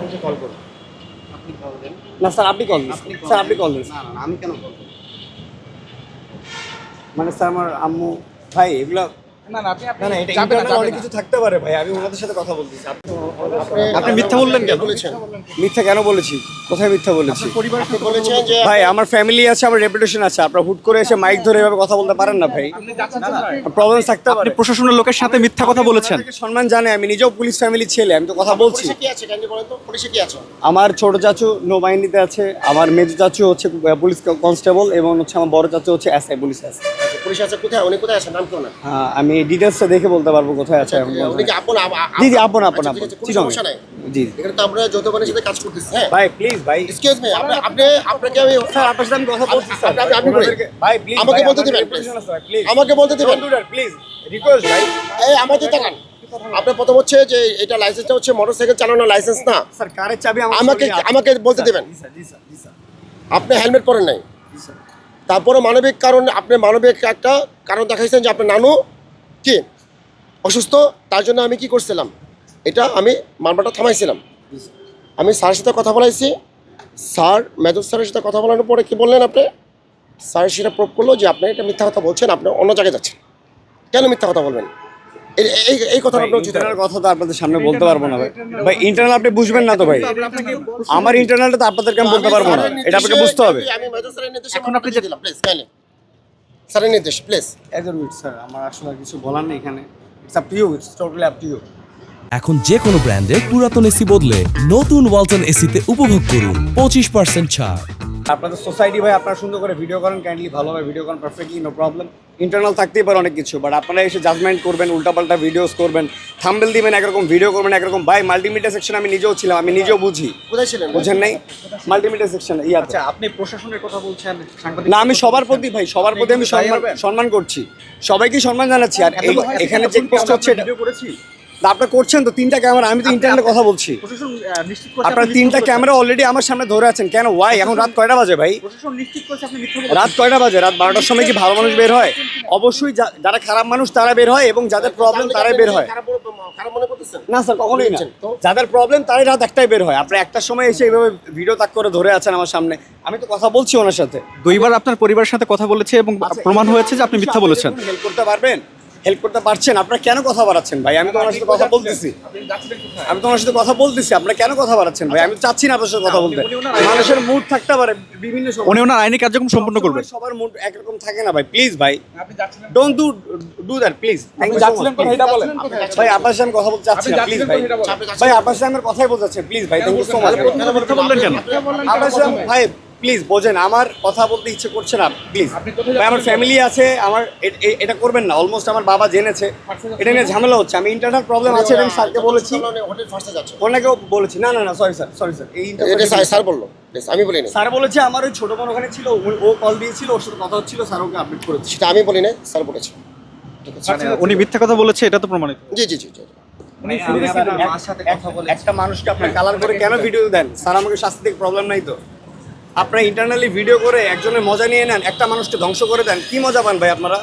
মানুষে কল করবে। আপনি কল দেন। না স্যার আপনি কল দিন স্যার, আপনি কল দিন। না না আমি কেন কল করব? মানে স্যার আমার আম্মু ভাই এগুলো না না আপনি না না এটা যাবেন না, ইন্টারনাল যাবেন অনেক না। কিছু থাকতে পারে ভাই, আমি ওনাদের সাথে কথা বলতেছি। আপনি মিথ্যা বললেন কেন? মিথ্যা কেন বলেছি? কোথায় মিথ্যা বলেছি? পরিবার আপনি বলেছেন যে ভাই আমার ফ্যামিলি আছে, আমার রেপুটেশন আছে, আপনারা হুট করে এসে মাইক ধরে এভাবে কথা বলতে পারেন না ভাই। আপনি যাচ্ছেন না। প্রবলেম থাকতে পারে। আপনি প্রশাসনের লোকের সাথে মিথ্যা কথা বলেছেন। আপনাদেরকে সম্মান জানে, আমি নিজেও পুলিশ ফ্যামিলির ছেলে, আমি তো কথা বলছি। পুলিশে কি আছে কাইন্ডলি বলেন তো, পুলিশে কি আছে? আমার ছোট চাচু নৌবাহিনীতে আছে, আমার মেজো চাচু হচ্ছে পুলিশ কনস্টেবল, এবং হচ্ছে আমার বড় চাচু হচ্ছে এসআই, পুলিশ আছে। পুলিশ আছে কোথায়? উনি কোথায় আছেন? নাম কেউ না। আমি ডিটেলসটা দেখে বলতে পারবো কোথায় আছে এখন। উনি কি আপন? জি জি আপন আপন আচ্ছা, আপন, ঠিক আছে, কোনো চিরং। সমস্যা নাই। জি এখানে তো আমরা যৌথ বাহিনীর সাথে কাজ করতেছি। হ্যাঁ ভাই প্লিজ ভাই, এক্সকিউজ মি, আপনি আপনাকে আমি স্যার আপনার সাথে আমি কথা বলছি স্যার। আপনি বলেন। ভাই প্লিজ আমাকে বলতে দিবেন, আমাকে বলতে দিবেন। প্লিজ রিকোয়েস্ট ভাই। এই আমাদের তাকান। আপনার প্রথম হচ্ছে যে এটা লাইসেন্সটা হচ্ছে মোটরসাইকেল চালানোর লাইসেন্স না। স্যার কারের চাবি আমাকে বলতে দিবেন। জি স্যার জি স্যার জি স্যার আপনি হেলমেট পরেন নাই। জি স্যার। তারপরে মানবিক কারণ, আপনি মানবিক একটা কারণ দেখাইছেন যে আপনার নানু কি অসুস্থ, তার জন্য আমি কি করছিলাম, এটা আমি মামলাটা থামাইছিলাম। আমি স্যারের সাথে কথা বলাইছি, স্যার মেজর স্যারের সাথে কথা বলানোর পরে কি বললেন আপনি, স্যার সেটা প্রুভ করলো যে আপনি এটা মিথ্যা কথা বলছেন, আপনি অন্য জায়গায় যাচ্ছেন। কেন মিথ্যা কথা বলবেন? এই কথাটা আপনার উচিত। ইন্টারনাল কথা তো আপনাদের সামনে বলতে পারবো না ভাই। ভাই ইন্টারনাল আপনি বুঝবেন না তো ভাই, আমার ইন্টারনালটা তো আপনাদেরকে আমি বলতে পারবো না, এটা আপনাকে বুঝতে হবে। আমি মেজর স্যারের নির্দেশে এখন আপনি যে দিলাম, প্লিজ কাইন্ডলি স্যারের নির্দেশ প্লিজ। একজন মিনিট স্যার, আমার আসলে কিছু বলার নেই এখানে। It's up to you, it's totally up to you. এখন যে কোনো ব্র্যান্ডের পুরাতন এসি বদলে নতুন ওয়ালটন এসিতে উপভোগ করুন 25% ছাড়। আপনাদের সোসাইটি ভাই, আপনারা সুন্দর করে ভিডিও করেন, কাইন্ডলি ভালোভাবে ভিডিও করেন, পারফেক্টলি নো প্রবলেম। ইন্টারনাল থাকতেই পারে অনেক কিছু, বাট আপনারা এসে জাজমেন্ট করবেন, উল্টাপাল্টা ভিডিওস করবেন, থাম্বেল দিবেন, একরকম ভিডিও করবেন একরকম। ভাই মাল্টিমিডিয়া সেকশন আমি নিজেও ছিলাম, আমি নিজেও বুঝি। কোথায় ছিলেন? বুঝেন নাই? মাল্টিমিডিয়া সেকশন ইয়াতে। আচ্ছা আপনি প্রশাসনের কথা বলছেন, সাংবাদিক না আমি সবার প্রতি ভাই, সবার প্রতি আমি সম্মান করছি, সবাইকে সম্মান জানাচ্ছি। আর এখানে চেক পোস্ট হচ্ছে এটা ভিডিও করেছি। আপনারা করছেন তো 3টা ক্যামেরা, আমি তো ইন্টারনেটে কথা বলছি। প্রশাসন নিশ্চিত করেছে আপনারা 3টা ক্যামেরা অলরেডি আমার সামনে ধরে আছেন, কেন ওয়াই? এখন রাত কয়টা বাজে ভাই? প্রশাসন নিশ্চিত করেছে আপনি মিথ্যা বলছেন। রাত কয়টা বাজে? রাত 12টার সময় কি ভালো মানুষ বের হয়? অবশ্যই যারা খারাপ মানুষ তারা বের হয়, এবং যাদের প্রবলেম তারাই বের হয়। খারাপ মনে করতেছেন? না স্যার কখনোই না, যাদের প্রবলেম তারাই রাত 1টায় বের হয়। আপনি 1টার সময় এসে এইভাবে ভিডিও তাক করে ধরে আছেন আমার সামনে, আমি তো কথা বলছি ওনার সাথে। দুইবার আপনার পরিবারের সাথে কথা বলেছে এবং প্রমাণ হয়েছে যে আপনি মিথ্যা বলেছেন। হেল্প করতে পারবেন? হেল্প করতে পারছেন? আপনারা কেন কথা বাড়াচ্ছেন ভাই? আমি তো ওনার সাথে কথা বলতেছি, আমি তো ওনার সাথে কথা বলতেছি, আপনারা কেন কথা বাড়াচ্ছেন ভাই? আমি চাচ্ছি না আপনার সাথে কথা বলতে। মানুষের মুড থাকতে পারে বিভিন্ন সময়, উনি ওনার আইনি কার্যক্রম সম্পন্ন করবেন। সবার মুড একরকম থাকে না ভাই, প্লিজ ভাই ডোন্ট ডু দ্যাট প্লিজ। ভাই আপনার সাথে আমি কথা বলতে চাচ্ছি না, প্লিজ ভাই। ভাই আপনার সাথে আমার কথাই বলতে চাচ্ছি, প্লিজ ভাই, থ্যাংক ইউ সো মাচ। মিথ্যা বললেন কেন? আপনার সাথে ভাই প্লিজ বোঝেন, আমার কথা বলতে ইচ্ছে করছে না, প্লিজ ভাই। আমার ফ্যামিলি আছে, আমার এটা করবেন না। অলমোস্ট আমার বাবা জেনেছে, এটা নিয়ে ঝামেলা হচ্ছে। আমি ইন্টারনাল প্রবলেম আছে, আমি স্যারকে বলেছি, হোটেল ফার্স্টে যাচ্ছে। ওনাকেও বলেছি। না না না সরি স্যার, সরি স্যার, এই এটা স্যার বললো, প্লিজ আমি বলিনি। স্যার বলেছে আমার ওই ছোট বোন ওখানে ছিল, ও কল দিয়েছিল, ওর সাথে কথা হচ্ছিল, স্যার ওকে আপডেট করেছে। সেটা আমি বলি না, স্যার বলেছে। ঠিক আছে, মানে উনি মিথ্যা কথা বলেছে, এটা তো প্রমাণিত। জি জি জি জি। একটা মানুষকে আপনার কালার করে কেন ভিডিও দেন? স্যার আমাকে শাস্তি থেকে প্রবলেম নাই তো। আপনারা ইন্টারনালি ভিডিও করে একজনের মজা নিয়ে নেন, একটা মানুষকে ধ্বংস করে দেন, কি মজা পান ভাই আপনারা?